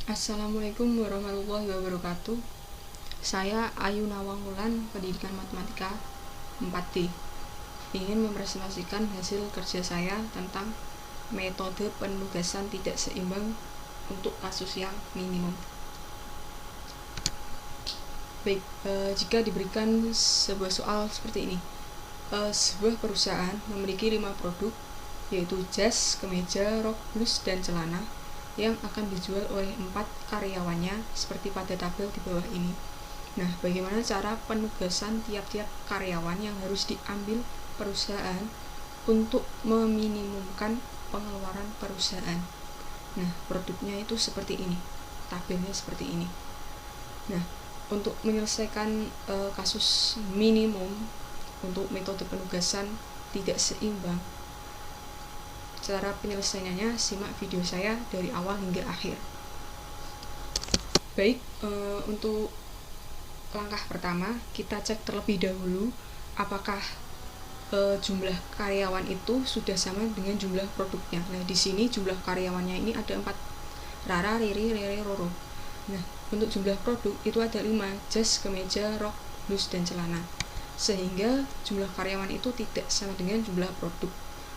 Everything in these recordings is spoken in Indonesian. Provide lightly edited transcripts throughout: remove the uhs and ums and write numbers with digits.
Assalamualaikum warahmatullahi wabarakatuh. Saya Ayu Nawangulan, Pendidikan Matematika 4D. Ingin mempresentasikan hasil kerja saya tentang metode penugasan tidak seimbang untuk kasus yang minimum. Baik, jika diberikan sebuah soal seperti ini. Sebuah perusahaan memiliki 5 produk, yaitu jas, kemeja, rok, blus, dan celana yang akan dijual oleh 4 karyawannya seperti pada tabel di bawah ini. Nah, bagaimana cara penugasan tiap-tiap karyawan yang harus diambil perusahaan untuk meminimumkan pengeluaran perusahaan? Nah, produknya itu seperti ini, tabelnya seperti ini. Nah, untuk menyelesaikan kasus minimum untuk metode penugasan tidak seimbang, cara penyelesaiannya simak video saya dari awal hingga akhir. Baik, untuk langkah pertama kita cek terlebih dahulu apakah jumlah karyawan itu sudah sama dengan jumlah produknya. Nah, di sini jumlah karyawannya ini ada 4, Rara, Riri, Rere, Roro. Nah, untuk jumlah produk itu ada 5, jas, kemeja, rok, blus, dan celana. Sehingga jumlah karyawan itu tidak sama dengan jumlah produk,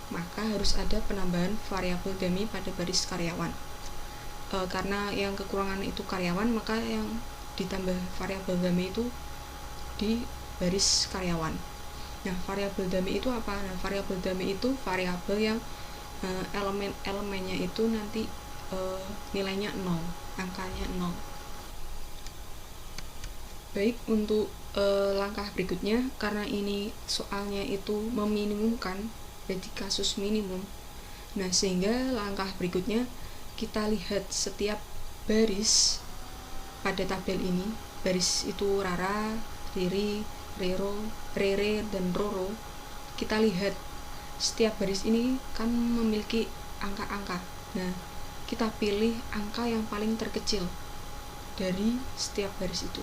maka harus ada penambahan variabel dummy pada baris karyawan. Karena yang kekurangan itu karyawan, maka yang ditambah variabel dummy itu di baris karyawan. Nah, variabel dummy itu apa? Nah, variabel dummy itu variabel yang elemen-elemennya itu nanti nilainya 0, angkanya 0. Baik, untuk langkah berikutnya, karena ini soalnya itu meminimumkan, berarti kasus minimum. Nah, sehingga langkah berikutnya kita lihat setiap baris pada tabel ini. Baris itu Rara, Riri, Rero, Rere, dan Roro. Kita lihat setiap baris ini kan memiliki angka-angka. Nah, kita pilih angka yang paling terkecil dari setiap baris itu.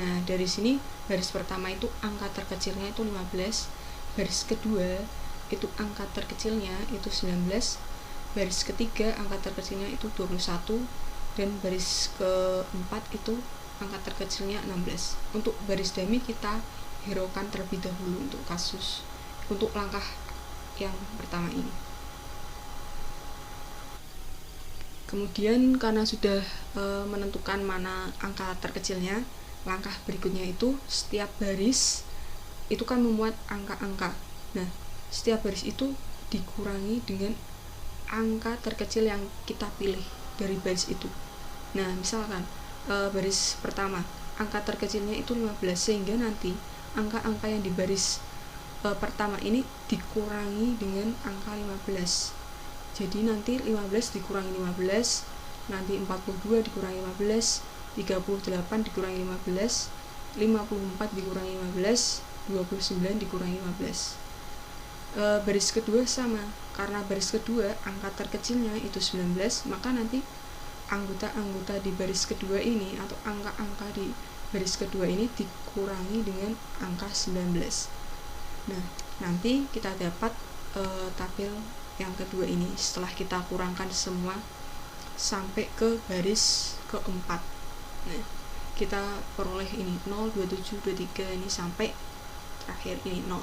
Nah, dari sini baris pertama itu angka terkecilnya itu 15, baris kedua itu angka terkecilnya itu 19, baris ketiga angka terkecilnya itu 21, dan baris keempat itu angka terkecilnya 16. Untuk baris dummy kita hiraukan terlebih dahulu untuk langkah yang pertama ini. Kemudian karena sudah menentukan mana angka terkecilnya, langkah berikutnya itu setiap baris itu kan memuat angka-angka. Nah, setiap baris itu dikurangi dengan angka terkecil yang kita pilih dari baris itu. Nah, misalkan baris pertama angka terkecilnya itu 15, sehingga nanti angka-angka yang di baris pertama ini dikurangi dengan angka 15. Jadi nanti 15 dikurangi 15, nanti 42 dikurangi 15, 38 dikurangi 15, 54 dikurangi 15, 29 dikurangi 15. Baris kedua sama, karena baris kedua angka terkecilnya itu 19, maka nanti anggota-anggota di baris kedua ini atau angka-angka di baris kedua ini dikurangi dengan angka 19. Nah, nanti kita dapat tabel yang kedua ini setelah kita kurangkan semua sampai ke baris keempat. Nah, kita peroleh ini 0, 27, 23 ini sampai terakhir ini 0.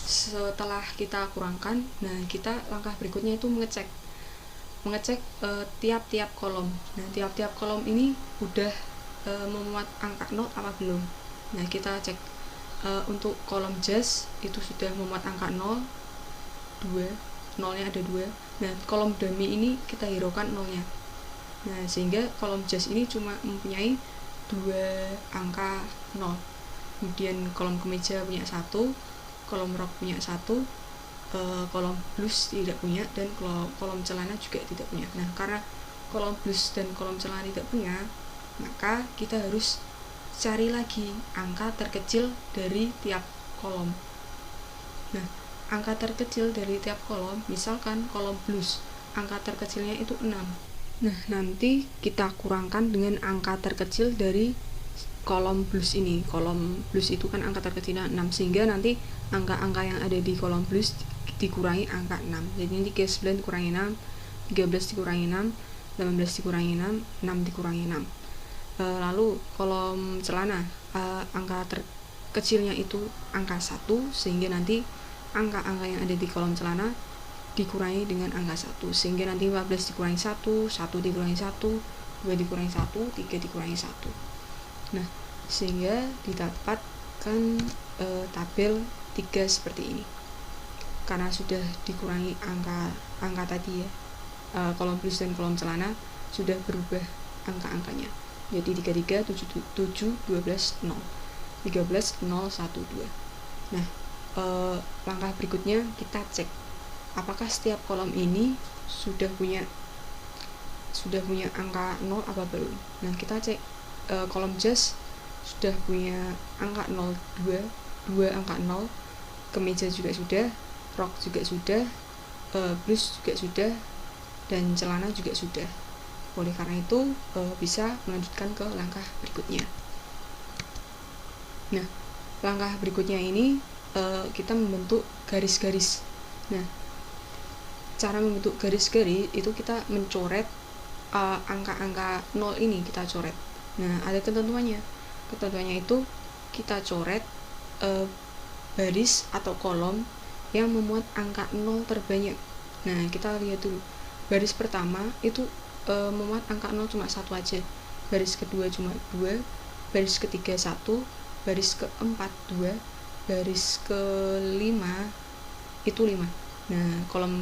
Setelah kita kurangkan, nah kita langkah berikutnya itu mengecek tiap-tiap kolom. Nah, tiap-tiap kolom ini udah memuat angka 0 apa belum. Nah, kita cek untuk kolom jas itu sudah memuat angka 0, 2, nolnya ada 2. Nah, kolom dummy ini kita hiraukan 0-nya. Nah, sehingga kolom jas ini cuma mempunyai 2 angka 0. Kemudian kolom kemeja punya 1, kolom rok punya 1, kolom blus tidak punya, dan kolom celana juga tidak punya. Nah, karena kolom blus dan kolom celana tidak punya, maka kita harus cari lagi angka terkecil dari tiap kolom. Nah, angka terkecil dari tiap kolom, misalkan kolom blus, angka terkecilnya itu 6. Nah, nanti kita kurangkan dengan angka terkecil dari kolom blus ini. Kolom blus itu kan angka terkecilnya 6, sehingga nanti angka-angka yang ada di kolom blus dikurangi angka 6. Jadi nanti 9 dikurangi 6, 13 dikurangi 6, 18 dikurangi 6, 6 dikurangi 6. Lalu kolom celana, angka terkecilnya itu angka 1, sehingga nanti angka-angka yang ada di kolom celana dikurangi dengan angka 1, sehingga nanti 14 dikurangi 1, 1 dikurangi 1, 2 dikurangi 1, 3 dikurangi 1. Nah, sehingga didapatkan tabel 3 seperti ini. Karena sudah dikurangi angka tadi ya, kolom plus dan kolom celana sudah berubah angka-angkanya. Jadi 33, 7, 12, 0. 13, 0, 1, 2. Nah, langkah berikutnya kita cek apakah setiap kolom ini sudah punya angka 0 apa belum. Nah, kita cek kolom jas sudah punya angka 0, 2 angka 0, kemeja juga sudah, rok juga sudah, blus juga sudah, dan celana juga sudah. Oleh karena itu bisa melanjutkan ke langkah berikutnya. Nah, langkah berikutnya ini kita membentuk garis-garis. Nah, cara membentuk garis-garis itu kita mencoret angka-angka 0 ini, kita coret. Nah, ada ketentuannya. Ketentuannya itu kita coret baris atau kolom yang memuat angka 0 terbanyak. Nah, kita lihat dulu. Baris pertama itu memuat angka 0 cuma 1 aja. Baris kedua cuma 2, baris ketiga 1, baris keempat 2, baris kelima itu 5. Nah, kolom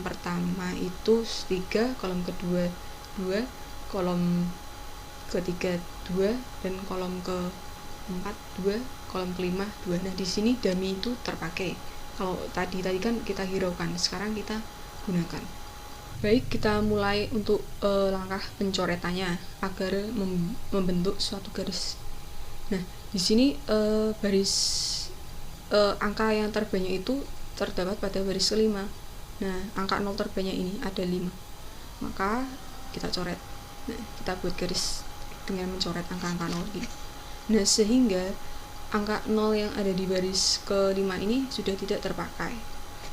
pertama itu 3, kolom kedua 2, kolom ketiga 2, dan kolom keempat 2, kolom kelima 2. Nah, di sini dummy itu terpakai. Kalau tadi kan kita hiraukan, sekarang kita gunakan. Baik, kita mulai untuk langkah pencoretannya agar membentuk suatu garis. Nah, di sini baris angka yang terbanyak itu terdapat pada baris kelima. Nah, angka 0 terbanyak ini ada 5. Maka kita coret. Nah, kita buat garis dengan mencoret angka-angka 0 ini. Nah, sehingga angka 0 yang ada di baris kelima ini sudah tidak terpakai.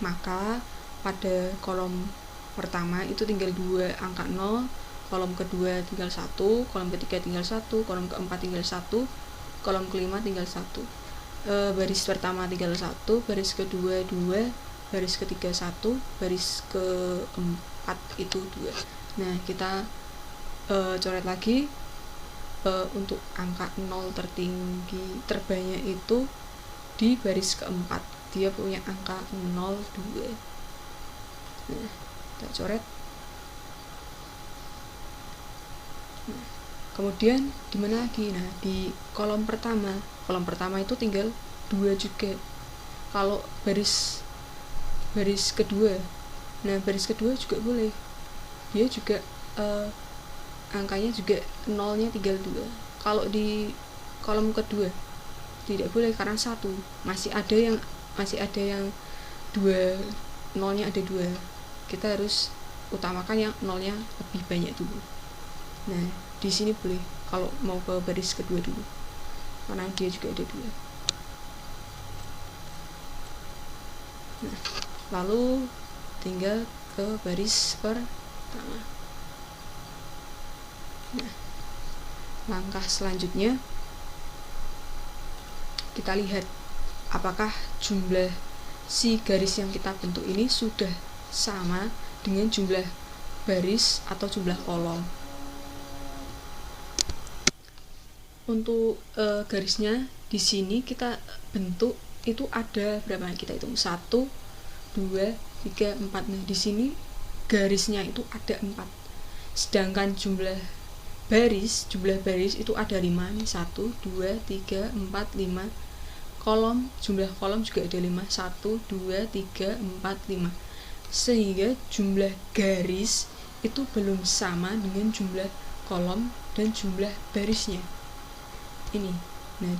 Maka pada kolom pertama itu tinggal 2 angka 0, kolom kedua tinggal 1, kolom ketiga tinggal 1, kolom keempat tinggal 1, kolom kelima tinggal 1. Baris pertama tinggal 1, baris kedua 2, baris ketiga 1, baris keempat itu 2. Nah, kita coret lagi. Untuk angka 0 terbanyak itu di baris keempat, dia punya angka 0, 2. Nah, kita coret. Nah, kemudian di mana lagi? Nah, di kolom pertama itu tinggal 2 juga. Kalau baris kedua, nah baris kedua juga boleh, dia juga angkanya juga 0-nya tinggal 2. Kalau di kolom kedua tidak boleh karena 1, masih ada yang 2, 0-nya ada 2. Kita harus utamakan yang 0-nya lebih banyak dulu. Nah, di sini boleh kalau mau ke baris kedua dulu, karena dia juga ada 2. Nah, lalu tinggal ke baris pertama. Nah, langkah selanjutnya kita lihat apakah jumlah si garis yang kita bentuk ini sudah sama dengan jumlah baris atau jumlah kolom. Untuk garisnya di sini kita bentuk itu ada berapa? Kita hitung 1, 2, 3, 4. Nah, di sini garisnya itu ada 4. Sedangkan jumlah baris itu ada 5 nih, 1, 2, 3, 4, 5. Jumlah kolom juga ada 5, 1, 2, 3, 4, 5. Sehingga jumlah garis itu belum sama dengan jumlah kolom dan jumlah barisnya. Ini. Nah,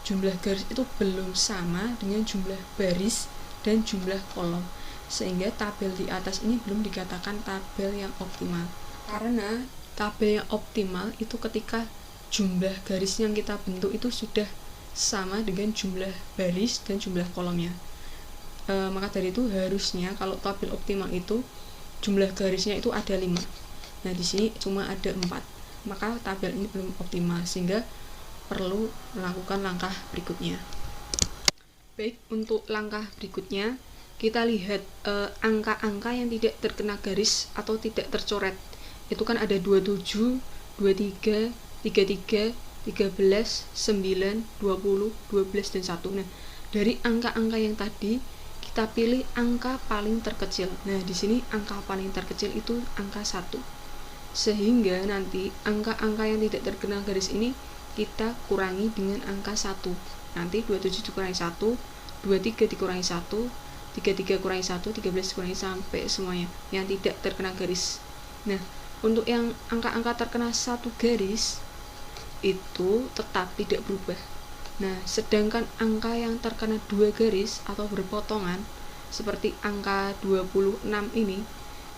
jumlah garis itu belum sama dengan jumlah baris dan jumlah kolom. Sehingga tabel di atas ini belum dikatakan tabel yang optimal. Karena tabel yang optimal itu ketika jumlah garis yang kita bentuk itu sudah sama dengan jumlah baris dan jumlah kolomnya. Maka dari itu harusnya kalau tabel optimal itu jumlah garisnya itu ada 5. Nah, di sini cuma ada 4, maka tabel ini belum optimal, sehingga perlu melakukan langkah berikutnya. Baik, untuk langkah berikutnya kita lihat angka-angka yang tidak terkena garis atau tidak tercoret. Itu kan ada 27, 23, 33, 13, 9, 20, 12, dan 1. Nah, dari angka-angka yang tadi kita pilih angka paling terkecil. Nah, di sini angka paling terkecil itu angka 1. Sehingga nanti angka-angka yang tidak terkena garis ini kita kurangi dengan angka 1. Nanti 27 dikurangi 1, 23 dikurangi 1, 33 kurangi 1, 13 dikurangi sampai semuanya yang tidak terkena garis. Nah, untuk yang angka-angka terkena 1 garis itu tetap tidak berubah. Nah, sedangkan angka yang terkena 2 garis atau berpotongan seperti angka 26 ini,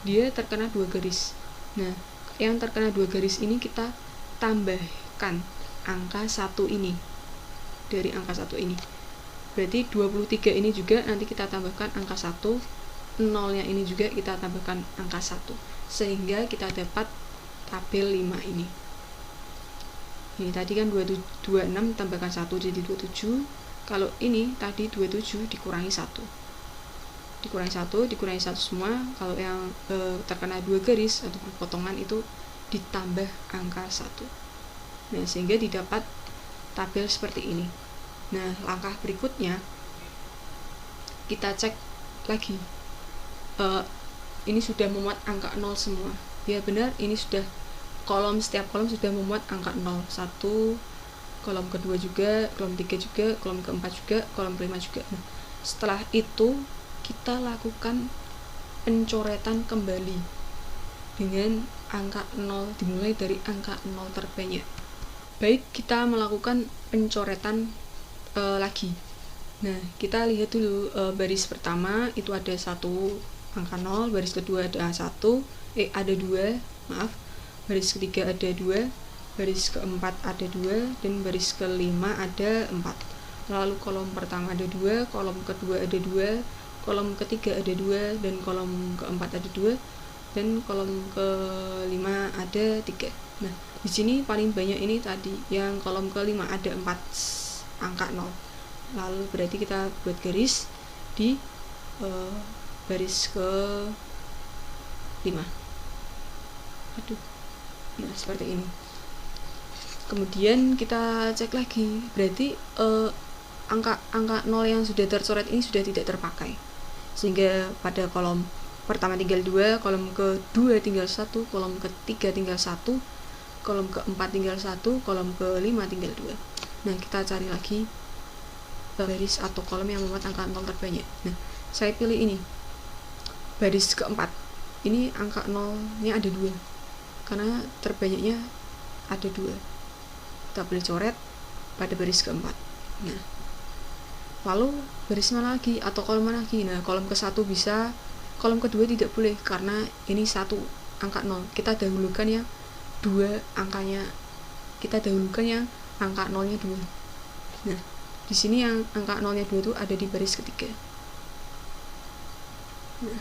dia terkena 2 garis. Nah, yang terkena 2 garis ini kita tambahkan angka 1 ini dari angka 1 ini. Berarti 23 ini juga nanti kita tambahkan angka 1, nolnya ini juga kita tambahkan angka 1, sehingga kita dapat tabel 5 ini. Ini tadi kan 26 tambahkan 1 jadi 27. Kalau ini tadi 27 dikurangi 1. Dikurangi 1 semua. Kalau yang terkena 2 garis atau potongan itu ditambah angka 1. Nah, sehingga didapat tabel seperti ini. Nah, langkah berikutnya kita cek lagi. Ini sudah memuat angka 0 semua. Ya benar, ini sudah setiap kolom sudah memuat angka 0. 1, kolom kedua juga, kolom 3 juga, kolom keempat juga, kolom kelima juga. Nah, setelah itu kita lakukan pencoretan kembali dengan angka 0, dimulai dari angka 0 terbanyak. Baik, kita melakukan pencoretan lagi. Nah, kita lihat dulu baris pertama itu ada 1 angka 0, baris kedua ada 2, baris ketiga ada 2, baris keempat ada 2, dan baris kelima ada 4. Lalu kolom pertama ada 2, kolom kedua ada 2, kolom ketiga ada 2, dan kolom keempat ada 2, dan kolom kelima ada 3. Nah, di sini paling banyak ini tadi yang kolom kelima ada 4 angka 0. Lalu berarti kita buat garis di baris ke 5. Nah, seperti ini. Kemudian kita cek lagi, berarti angka 0 yang sudah tercoret ini sudah tidak terpakai, sehingga pada kolom pertama tinggal 2, kolom kedua tinggal 1, kolom ketiga tinggal 1, kolom keempat tinggal 1, kolom kelima tinggal 2. Nah, kita cari lagi baris atau kolom yang memuat angka 0 terbanyak. Nah, saya pilih ini, baris keempat. Ini angka 0 nya ada 2 karena terbanyaknya ada 2. Kita boleh coret pada baris keempat. Nah, lalu baris mana lagi atau kolom mana lagi? Nah, kolom ke-1 bisa, kolom kedua tidak boleh karena ini 1 angka 0. Kita dahulukan yang 2 angkanya, kita dahulukan yang angka 0-nya 2. Nah, di sini yang angka 0-nya 2 itu ada di baris ketiga. Nah,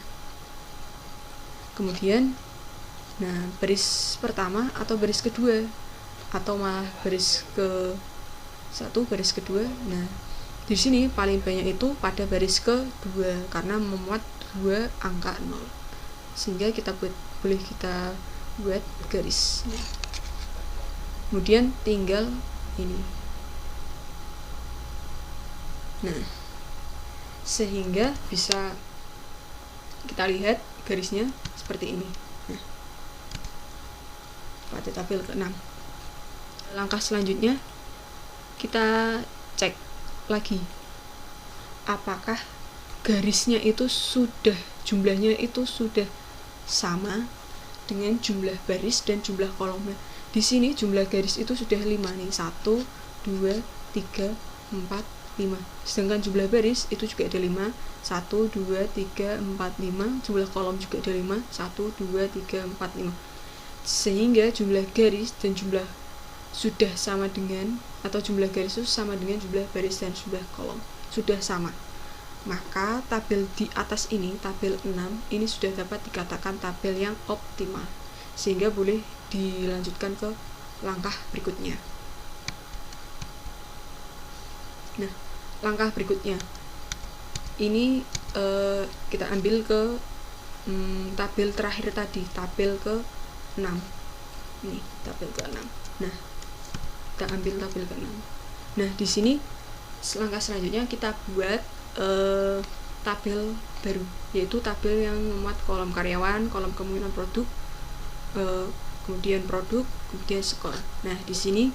kemudian baris pertama atau baris kedua atau malah baris ke-1, baris kedua. Nah, di sini paling banyak itu pada baris kedua karena memuat 2 angka 0, sehingga kita boleh kita buat garis. Kemudian tinggal ini. Nah, sehingga bisa kita lihat garisnya seperti ini. Nah, pada tabel ke-6. Langkah selanjutnya kita cek lagi apakah garisnya itu sudah, jumlahnya itu sudah sama dengan jumlah baris dan jumlah kolomnya. Di sini jumlah garis itu sudah 5 nih, 1, 2, 3, 4, 5. Sedangkan jumlah baris itu juga ada 5, 1, 2, 3, 4, 5. Jumlah kolom juga ada 5, 1, 2, 3, 4, 5. Sehingga jumlah garis dan jumlah sudah sama dengan, atau jumlah garis itu sama dengan jumlah baris dan jumlah kolom sudah sama. Maka tabel di atas ini, tabel 6 ini sudah dapat dikatakan tabel yang optimal, sehingga boleh dilanjutkan ke langkah berikutnya. Nah, langkah berikutnya ini kita ambil ke tabel terakhir tadi, tabel ke 6. Ini tabel ke 6. Nah, kita ambil tabel ke 6. Nah, di sini langkah selanjutnya kita buat tabel baru, yaitu tabel yang memuat kolom karyawan, kolom kemungkinan produk, kemudian produk, kemudian skor. Nah, di sini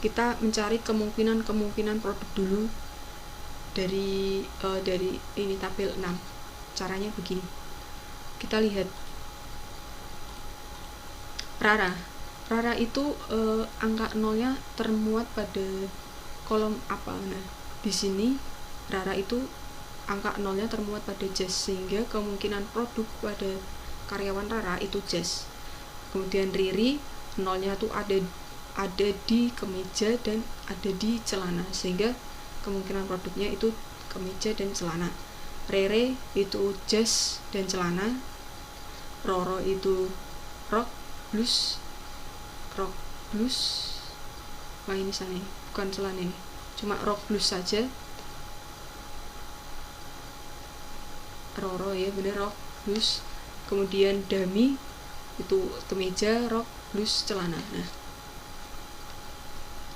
kita mencari kemungkinan produk dulu dari ini tabel 6. Caranya begini. Kita lihat Rara itu angka nolnya termuat pada kolom apa? Nah, di sini Rara itu angka nolnya termuat pada Jazz, sehingga kemungkinan produk pada karyawan Rara itu Jazz. Kemudian Riri nolnya tuh ada di kemeja dan ada di celana, sehingga kemungkinan produknya itu kemeja dan celana. Rere itu Jazz dan celana. Roro itu rok blus. Wah, ini sana, bukan celana ini, cuma rok blus saja. Roro ya bener, rok blus. Kemudian Dami itu kemeja, rok blus, celana. Nah,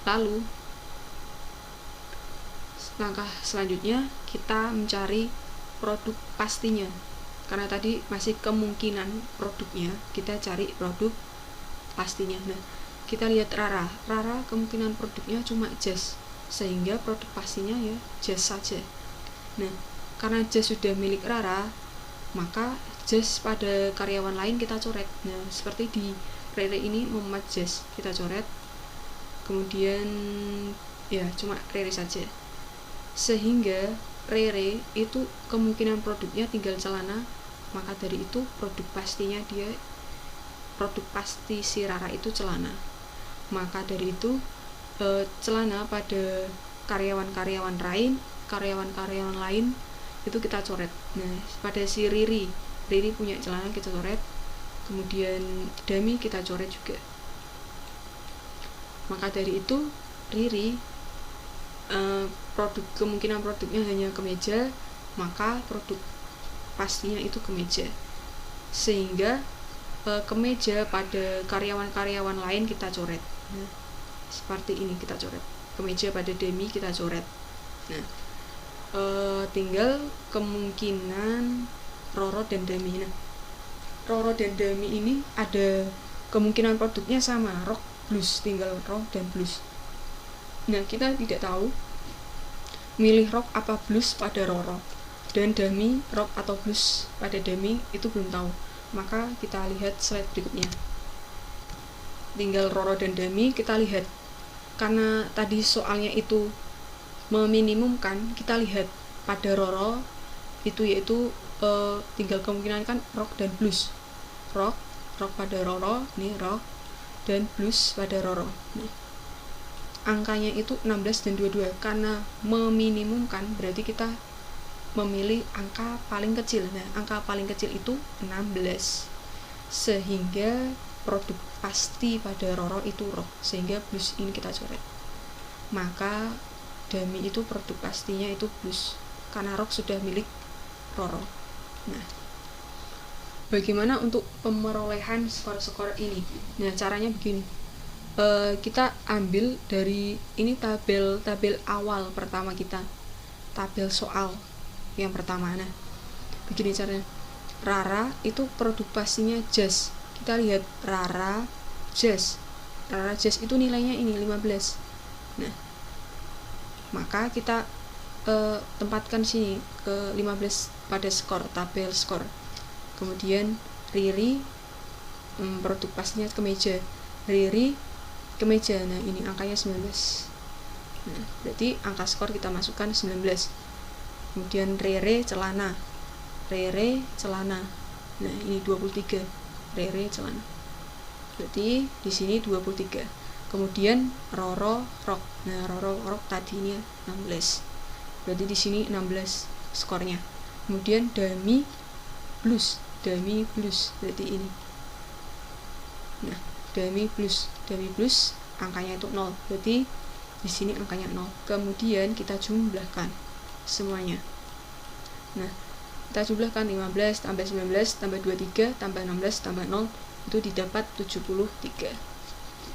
lalu langkah selanjutnya kita mencari produk pastinya, karena tadi masih kemungkinan produknya, kita cari produk pastinya. Nah, kita lihat Rara kemungkinan produknya cuma Jazz, sehingga produk pastinya ya Jazz saja. Nah, karena Jazz sudah milik Rara, maka Jazz pada karyawan lain kita coret. Nah, seperti di Rere ini memuat Jazz, kita coret. Kemudian ya cuma Rere saja, sehingga Rere itu kemungkinan produknya tinggal celana, maka dari itu produk pasti si Rara itu celana. Maka dari itu celana pada karyawan lain itu kita coret. Nah, pada si Riri punya celana kita coret, kemudian Dami kita coret juga. Maka dari itu Riri kemungkinan produknya hanya kemeja, maka produk pastinya itu kemeja, sehingga kemeja pada karyawan lain kita coret. Nah, seperti ini kita coret. Kemeja pada Demi kita coret. Nah, tinggal kemungkinan Roro dan Dami. Nah, Roro dan Dami ini ada kemungkinan produknya sama, rok blus, tinggal rok dan blus. Nah, kita tidak tahu milih rok apa blus pada Roro, dan Dami rok atau blus pada Dami itu belum tahu. Maka kita lihat slide berikutnya. Tinggal Roro dan Dami kita lihat. Karena tadi soalnya itu meminimumkan, kita lihat pada Roro itu yaitu tinggal kemungkinan kan rok dan blus. Rok pada Roro, ini rok, dan blus pada Roro. Nah, angkanya itu 16 dan 22. Karena meminimumkan berarti kita memilih angka paling kecil. Nah, angka paling kecil itu 16, sehingga produk pasti pada Roro itu rok, sehingga blus ini kita coret. Maka Dami itu produk pastinya itu blus, karena rok sudah milik Roro. Nah, bagaimana untuk pemerolehan skor-skor ini? Nah, caranya begini. Kita ambil dari ini tabel awal pertama kita, tabel soal yang pertama. Nah, begini caranya. Rara itu produk pastinya Jazz. Kita lihat Rara Jazz itu nilainya ini 15. Nah, maka kita tempatkan sini ke 15 pada skor, tabel skor. Kemudian Riri produk pastinya kemeja, Riri kemeja. Nah, ini angkanya 19. Nah, berarti angka skor kita masukkan 19. Kemudian Rere celana. Nah, ini 23. Rere celana. Berarti di sini 23. Kemudian Roro rok. Nah, Roro rok tadinya 16. Berarti di sini 16 skornya. Kemudian Dami blus. Berarti ini Nah, demi plus angkanya itu 0, berarti di sini angkanya 0. Kemudian kita jumlahkan semuanya. Nah, kita jumlahkan 15 tambah 19 tambah 23 tambah 16 tambah 0 itu didapat 73.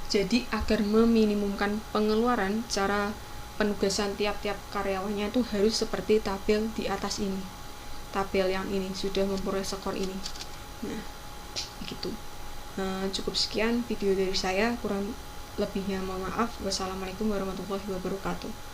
Jadi agar meminimumkan pengeluaran, cara penugasan tiap-tiap karyawannya itu harus seperti tabel di atas ini. Tabel yang ini sudah memperoleh skor ini. Nah, begitu. Cukup sekian video dari saya, kurang lebihnya mohon maaf. Wassalamualaikum warahmatullahi wabarakatuh.